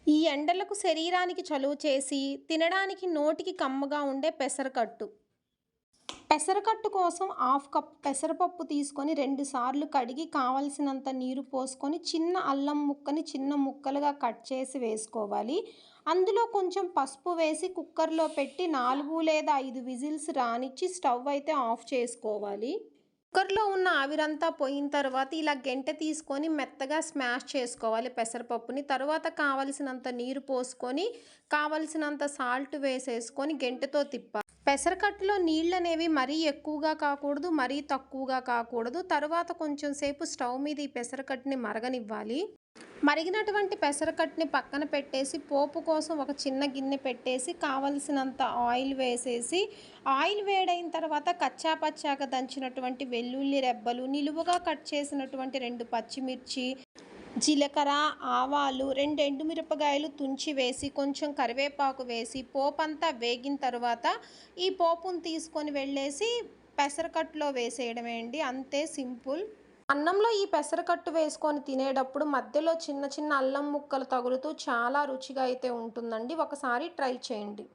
ఈ ఎండలకు శరీరానికి చలువ చేసి, తినడానికి నోటికి కమ్మగా ఉండే పెసరకట్టు. పెసరకట్టు కోసం హాఫ్ కప్ పెసరపప్పు తీసుకొని 2 సార్లు కడిగి కావలసినంత నీరు పోసుకొని చిన్న అల్లం ముక్కని చిన్న ముక్కలుగా కట్ చేసి వేసుకోవాలి. అందులో కొంచెం పసుపు వేసి కుక్కర్‌లో పెట్టి 4 లేదా 5 విజిల్స్ రానిచ్చి స్టవ్ అయితే ఆఫ్ చేసుకోవాలి. కుక్కర్‌లో ఉన్న ఆవిరంతా పోయిన తర్వాత ఇలా గెంటె తీసుకొని మెత్తగా స్మాష్ చేసుకోవాలి పెసరపప్పుని. తరువాత కావలసినంత నీరు పోసుకొని, కావలసినంత సాల్ట్ వేసేసుకొని గెంటెతో తిప్పాలి. పెసరకట్టులో నీళ్ళనేవి మరీ ఎక్కువగా కాకూడదు, మరీ తక్కువగా కాకూడదు. తరువాత కొంచెం సేపు స్టవ్ మీద ఈ పెసరకట్టుని మరగనివ్వాలి. మరిగినటువంటి పెసరకట్టుని పక్కన పెట్టేసి పోపు కోసం ఒక చిన్న గిన్నె పెట్టేసి కావలసినంత ఆయిల్ వేసేసి, ఆయిల్ వేడైన తర్వాత కచ్చా పచ్చాగా దంచినటువంటి వెల్లుల్లి రెబ్బలు, నిలువుగా కట్ చేసినటువంటి 2 పచ్చిమిర్చి, జీలకర్ర, ఆవాలు, 2 ఎండుమిరపకాయలు తుంచి వేసి, కొంచెం కరివేపాకు వేసి, పోపంతా వేగిన తర్వాత ఈ పోపును తీసుకొని వెళ్ళేసి పెసరకట్టులో వేసేయడమే అండి. అంతే సింపుల్. అన్నంలో ఈ పెసరకట్టు వేసుకొని తినేటప్పుడు మధ్యలో చిన్న చిన్న అల్లం ముక్కలు తగులుతూ చాలా రుచిగా అయితే ఉంటుందండి. ఒకసారి ట్రై చేయండి.